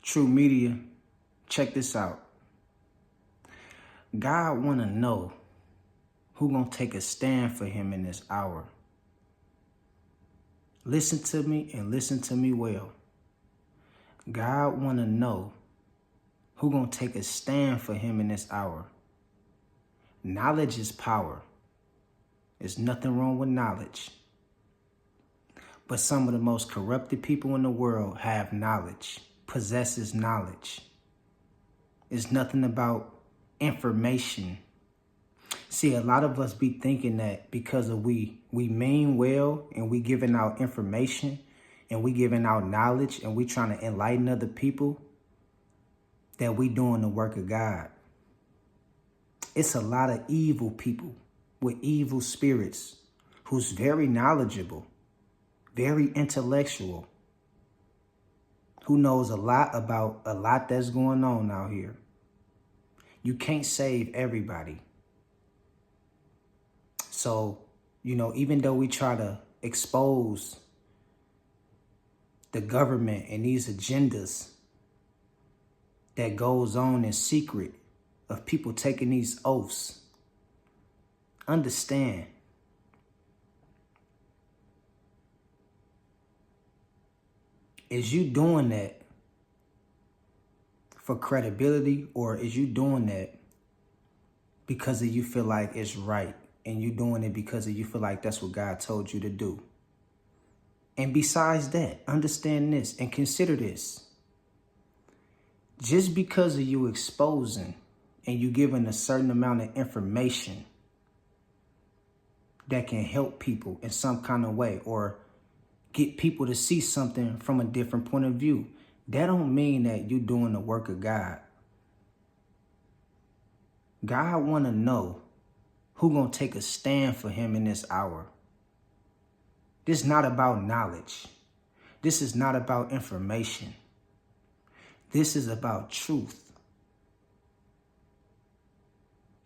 True media, check this out. God want to know who gonna take a stand for him in this hour. Listen to me and listen to me well. God want to know who gonna take a stand for him in this hour. Knowledge is power. There's nothing wrong with knowledge. But some of the most corrupted people in the world have knowledge, possesses knowledge. It's nothing about information. See, a lot of us be thinking that because of we mean well and we giving out information and we giving out knowledge and we trying to enlighten other people, that we doing the work of God. It's a lot of evil people with evil spirits who's very knowledgeable, very intellectual, who knows a lot about a lot that's going on out here. You can't save everybody. So, even though we try to expose the government and these agendas that goes on in secret of people taking these oaths, understand, is you doing that for credibility, or is you doing that because of you feel like it's right and you doing it because of you feel like that's what God told you to do? And besides that, understand this and consider this. Just because of you exposing and you giving a certain amount of information that can help people in some kind of way or get people to see something from a different point of view, that don't mean that you're doing the work of God. God want to know who gonna take a stand for him in this hour. This is not about knowledge. This is not about information. This is about truth.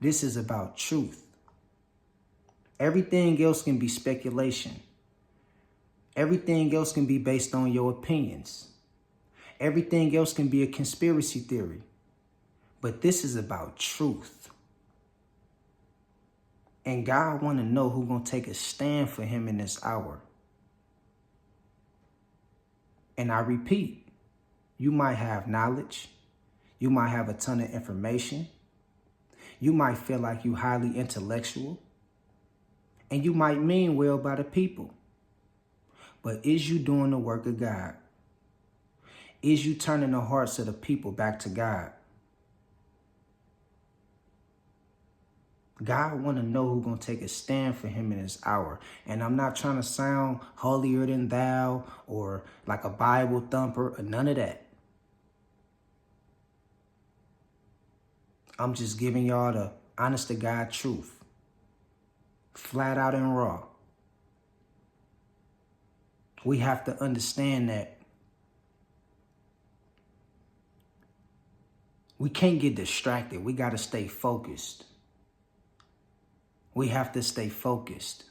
This is about truth. Everything else can be speculation. Everything else can be based on your opinions. Everything else can be a conspiracy theory. But this is about truth. And God want to know who's going to take a stand for him in this hour. And I repeat, you might have knowledge. You might have a ton of information. You might feel like you highly intellectual. And you might mean well by the people. But is you doing the work of God? Is you turning the hearts of the people back to God? God want to know who's going to take a stand for him in this hour. And I'm not trying to sound holier than thou or like a Bible thumper or none of that. I'm just giving y'all the honest to God truth. Flat out and raw. We have to understand that we can't get distracted. We got to stay focused. We have to stay focused.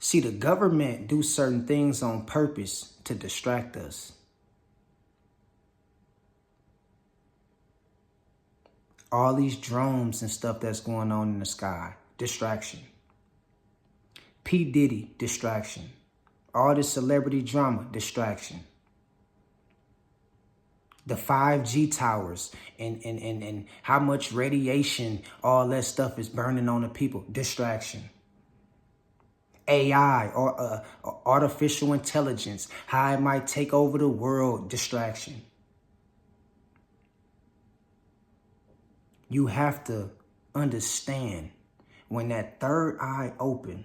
See, the government do certain things on purpose to distract us. All these drones and stuff that's going on in the sky, distraction. P. Diddy, distraction. All this celebrity drama, distraction. The 5G towers and how much radiation, all that stuff is burning on the people, distraction. AI, or artificial intelligence, how it might take over the world, distraction. You have to understand when that third eye open,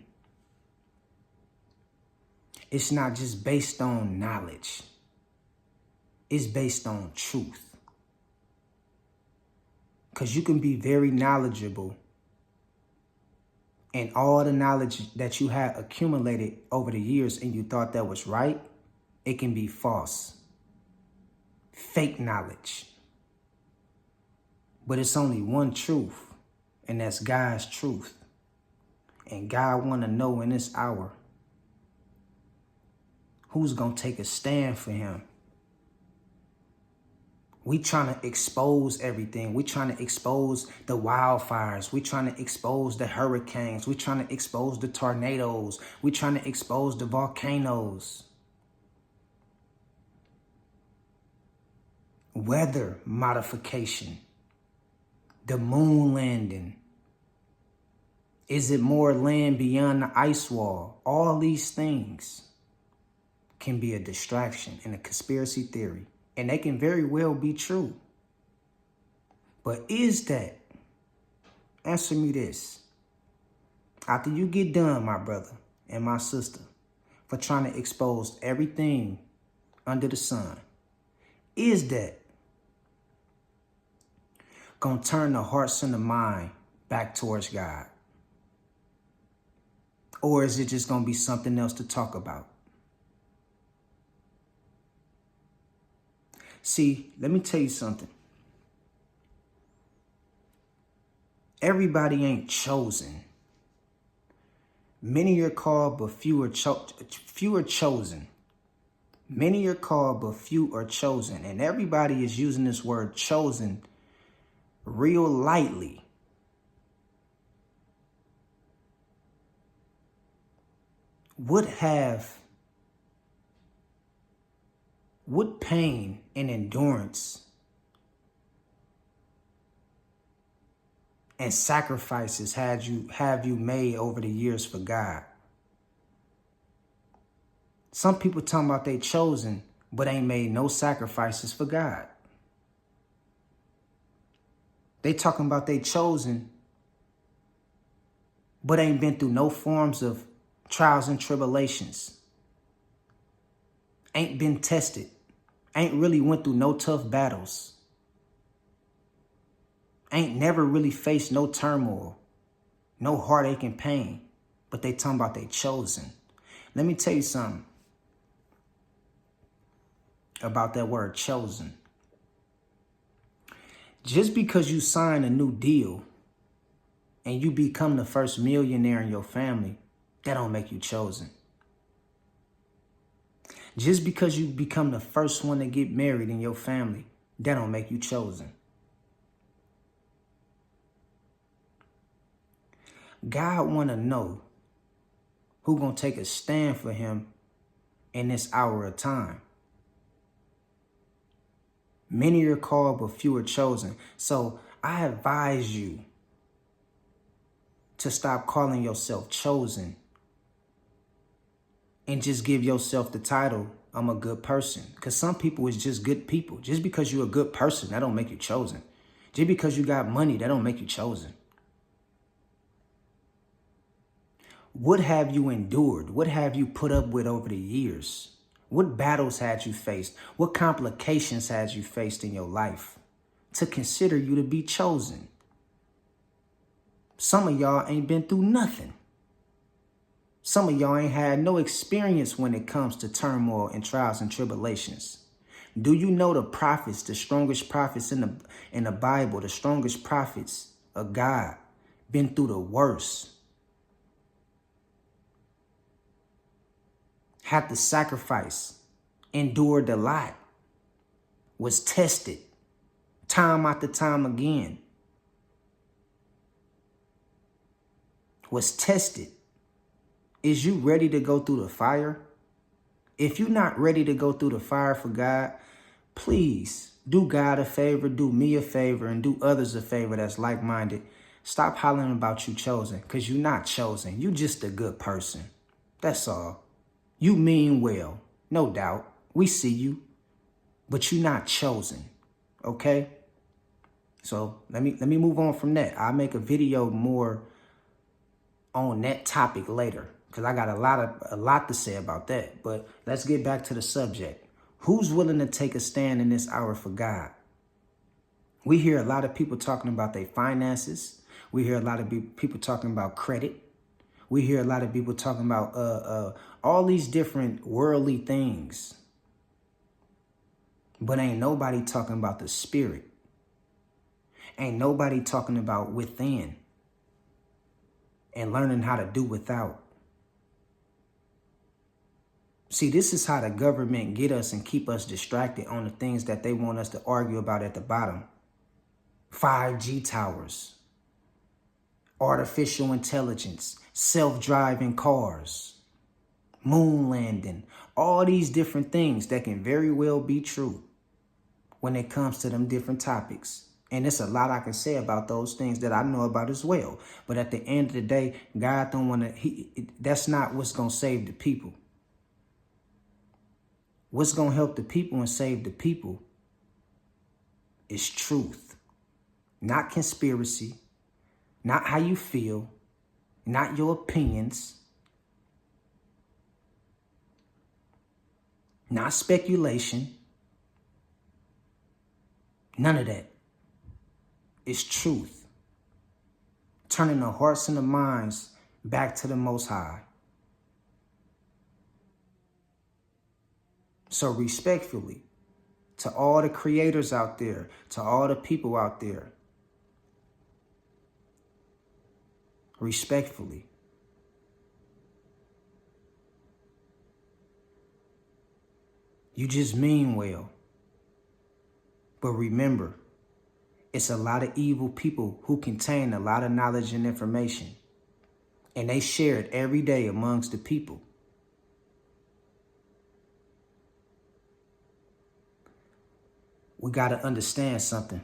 it's not just based on knowledge. It's based on truth. Because you can be very knowledgeable and all the knowledge that you have accumulated over the years and you thought that was right, it can be false. Fake knowledge. But it's only one truth, and that's God's truth. And God want to know in this hour who's going to take a stand for him. We trying to expose everything. We trying to expose the wildfires. We trying to expose the hurricanes. We trying to expose the tornadoes. We trying to expose the volcanoes. Weather modification. The moon landing. Is it more land beyond the ice wall? All these things can be a distraction and a conspiracy theory. And they can very well be true. But is that? Answer me this. After you get done, my brother and my sister, for trying to expose everything under the sun, is that going to turn the hearts and the mind back towards God? Or is it just going to be something else to talk about? See, let me tell you something. Everybody ain't chosen. Many are called, but few are chosen. Many are called, but few are chosen. And everybody is using this word chosen real lightly. What pain and endurance and sacrifices have you made over the years for God? Some people talking about they chosen, but ain't made no sacrifices for God. They talking about they chosen, but ain't been through no forms of trials and tribulations. Ain't been tested. Ain't really went through no tough battles. Ain't never really faced no turmoil, no heartache and pain, but they talking about they chosen. Let me tell you something about that word chosen. Just because you sign a new deal and you become the first millionaire in your family, that don't make you chosen. Just because you become the first one to get married in your family, that don't make you chosen. God want to know who gonna take a stand for him in this hour of time. Many are called, but few are chosen. So I advise you to stop calling yourself chosen and just give yourself the title, I'm a good person. Because some people is just good people. Just because you're a good person, that don't make you chosen. Just because you got money, that don't make you chosen. What have you endured? What have you put up with over the years? What battles had you faced? What complications had you faced in your life to consider you to be chosen? Some of y'all ain't been through nothing. Some of y'all ain't had no experience when it comes to turmoil and trials and tribulations. Do you know the prophets, the strongest prophets in the Bible, the strongest prophets of God, been through the worst? Had to sacrifice, endured a lot, was tested time after time again, was tested. Is you ready to go through the fire? If you're not ready to go through the fire for God, please do God a favor, do me a favor, and do others a favor that's like-minded. Stop hollering about you chosen, because you're not chosen. You just a good person. That's all. You mean well, no doubt. We see you, but you're not chosen, okay? So let me move on from that. I'll make a video more on that topic later, because I got a lot to say about that. But let's get back to the subject. Who's willing to take a stand in this hour for God? We hear a lot of people talking about their finances. We hear a lot of people talking about credit. We hear a lot of people talking about all these different worldly things. But ain't nobody talking about the spirit. Ain't nobody talking about within and learning how to do without. See, this is how the government get us and keep us distracted on the things that they want us to argue about at the bottom. 5G towers, artificial intelligence, self-driving cars, moon landing, all these different things that can very well be true when it comes to them different topics. And there's a lot I can say about those things that I know about as well. But at the end of the day, God don't want to, that's not what's going to save the people. What's going to help the people and save the people is truth, not conspiracy, not how you feel, not your opinions, not speculation, none of that. It's truth, turning the hearts and the minds back to the Most High. So respectfully, to all the creators out there, to all the people out there, respectfully, you just mean well. But remember, it's a lot of evil people who contain a lot of knowledge and information, and they share it every day amongst the people. We got to understand something.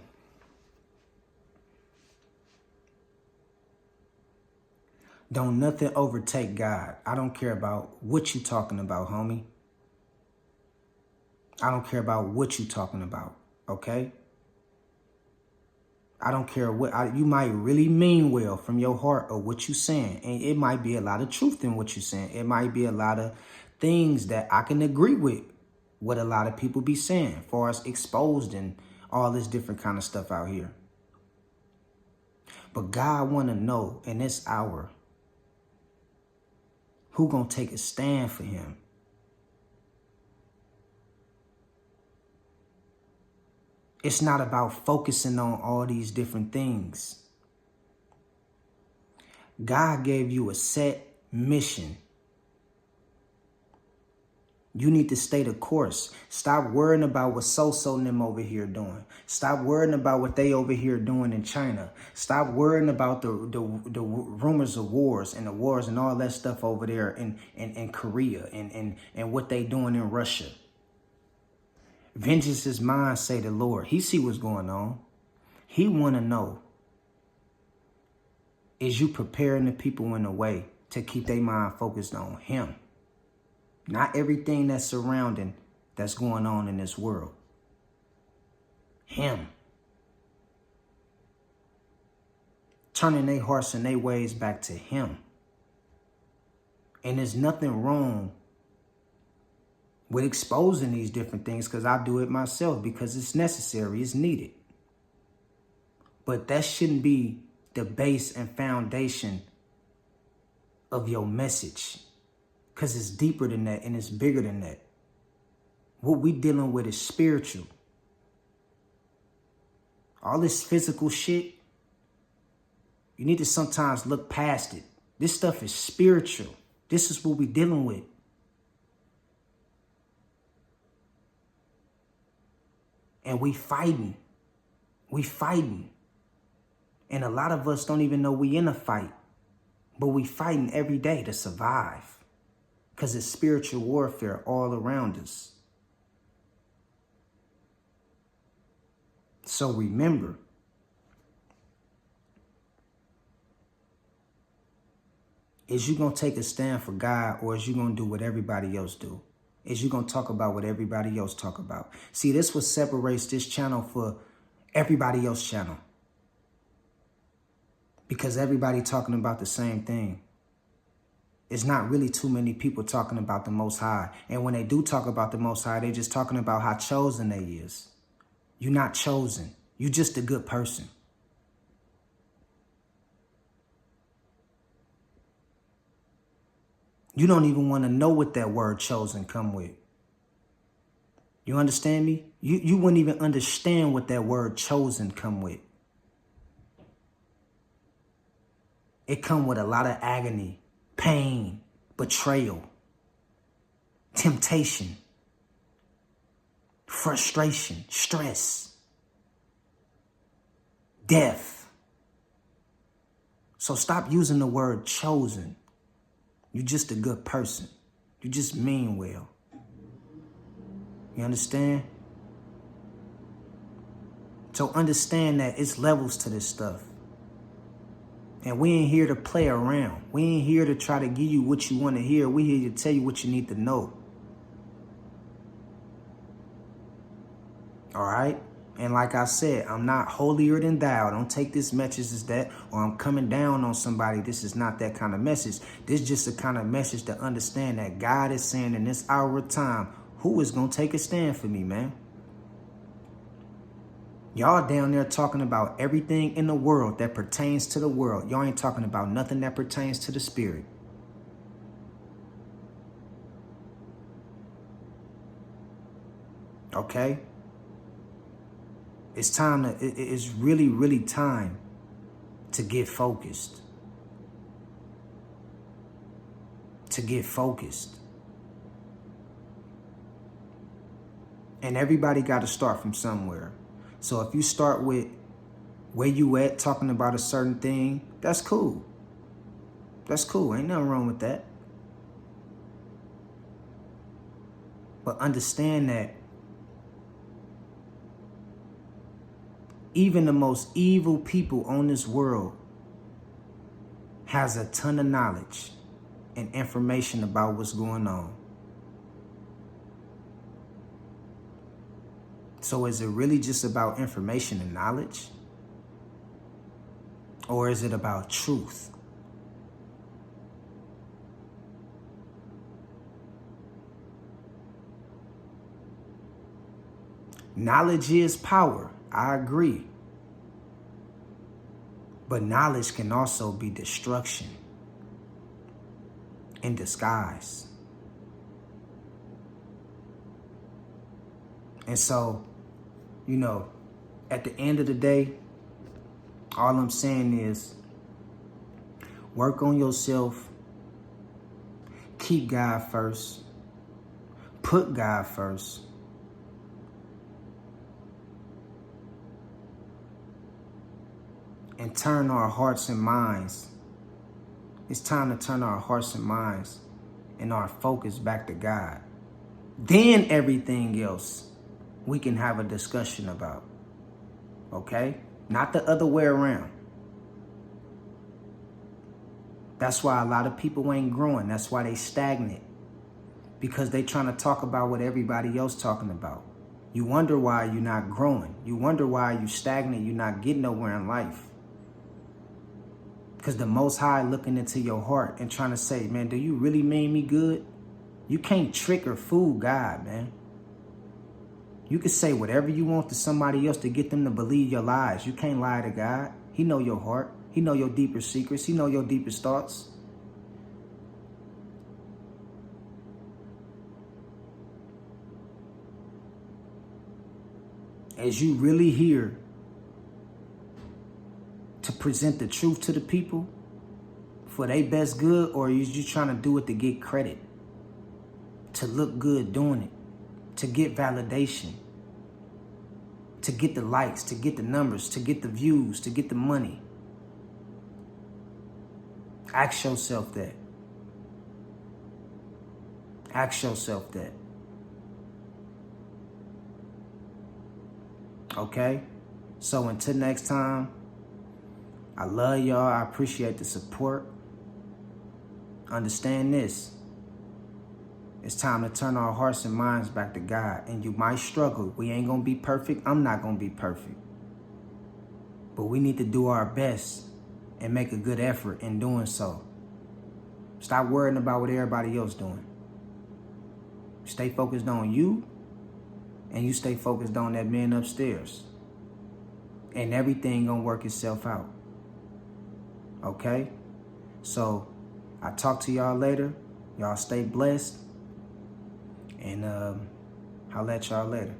Don't nothing overtake God. I don't care about what you talking about, homie. I don't care about what you talking about, okay? I don't care what, you might really mean well from your heart or what you saying. And it might be a lot of truth in what you're saying. It might be a lot of things that I can agree with what a lot of people be saying, as far as exposed and all this different kind of stuff out here. But God want to know in this hour, who gonna take a stand for him? It's not about focusing on all these different things. God gave you a set mission. You need to stay the course. Stop worrying about what So-So and them over here doing. Stop worrying about what they over here doing in China. Stop worrying about the rumors of wars and the wars and all that stuff over there in Korea and what they doing in Russia. Vengeance is mine, say the Lord. He see what's going on. He want to know, is you preparing the people in a way to keep their mind focused on him? Not everything that's surrounding that's going on in this world. Him. Turning their hearts and their ways back to him. And there's nothing wrong with exposing these different things, because I do it myself, because it's necessary, it's needed. But that shouldn't be the base and foundation of your message, because it's deeper than that and it's bigger than that. What we dealing with is spiritual. All this physical shit, you need to sometimes look past it. This stuff is spiritual. This is what we dealing with. And we fighting. We fighting. And a lot of us don't even know we in a fight. But we fighting every day to survive. Because it's spiritual warfare all around us. So remember, is you going to take a stand for God, or is you going to do what everybody else do? Is you going to talk about what everybody else talk about? See, this what separates this channel for everybody else's channel. Because everybody talking about the same thing. It's not really too many people talking about the Most High. And when they do talk about the Most High, they just talking about how chosen they is. You're not chosen. You're just a good person. You don't even want to know what that word chosen come with. You understand me? You wouldn't even understand what that word chosen come with. It come with a lot of agony, pain, betrayal. temptation, frustration, stress, death. So stop using the word chosen. You're just a good person. You just mean well. You understand? So understand that it's levels to this stuff. And we ain't here to play around. We ain't here to try to give you what you want to hear. We here to tell you what you need to know. All right? And like I said, I'm not holier than thou. Don't take this message as that, or I'm coming down on somebody. This is not that kind of message. This is just a kind of message to understand that God is saying in this hour of time, who is going to take a stand for me, man? Y'all down there talking about everything in the world that pertains to the world. Y'all ain't talking about nothing that pertains to the spirit. Okay? It's time to, it's really, really time to get focused. To get focused. And everybody got to start from somewhere. So if you start with where you at talking about a certain thing, that's cool. That's cool. Ain't nothing wrong with that. But understand that even the most evil people on this world has a ton of knowledge and information about what's going on. So is it really just about information and knowledge? Or is it about truth? Knowledge is power. I agree. But knowledge can also be destruction in disguise. And so, you know, at the end of the day, all I'm saying is work on yourself, keep God first, put God first, and turn our hearts and minds. It's time to turn our hearts and minds and our focus back to God. Then everything else we can have a discussion about. Okay? Not the other way around. That's why a lot of people ain't growing. That's why they stagnant. Because they trying to talk about what everybody else talking about. You wonder why you're not growing. You wonder why you stagnant. You're not getting nowhere in life. Because the Most High looking into your heart and trying to say, man, do you really mean me good? You can't trick or fool God, man. You can say whatever you want to somebody else to get them to believe your lies. You can't lie to God. He know your heart. He know your deeper secrets. He know your deepest thoughts. As you really here to present the truth to the people for their best good, or is you trying to do it to get credit, to look good doing it, to get validation, to get the likes, to get the numbers, to get the views, to get the money? Ask yourself that. Ask yourself that. Okay? So until next time, I love y'all. I appreciate the support. Understand this. It's time to turn our hearts and minds back to God. And you might struggle. We ain't going to be perfect. I'm not going to be perfect. But we need to do our best and make a good effort in doing so. Stop worrying about what everybody else doing. Stay focused on you, and you stay focused on that man upstairs. And everything gonna work itself out. Okay? So, I'll talk to y'all later. Y'all stay blessed. And I'll let y'all later.